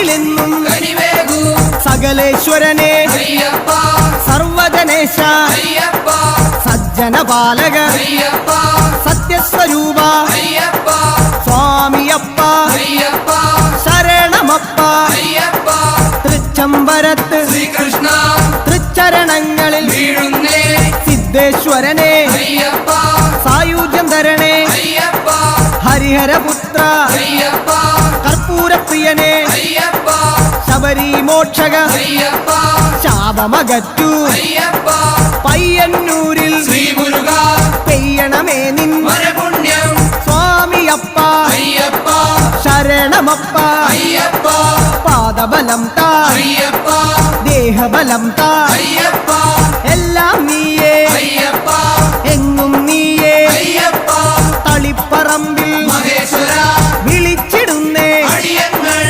എന്നിലെന്നും സകലേശ്വരനെ സർവജനേശ സജ്ജനപാലക സത്യസ്വരൂപ സ്വാമിയപ്പ ശരണമപ്പ തൃച്ചംബരത്ത് ശ്രീകൃഷ്ണ തൃച്ചരണങ്ങളിൽ സിദ്ധേശ്വരനെ സായുജ്യം തരണേ ഹരിഹരപുത്ര കർപ്പൂരപ്രിയനെ ശബരി മോക്ഷക ശാപമകറ്റു പയ്യന്നൂരിൽ പെയ്യണമേ നിൻ സ്വാമിയപ്പ ശരണമപ്പ പാദബലം താ ദേഹബലം താ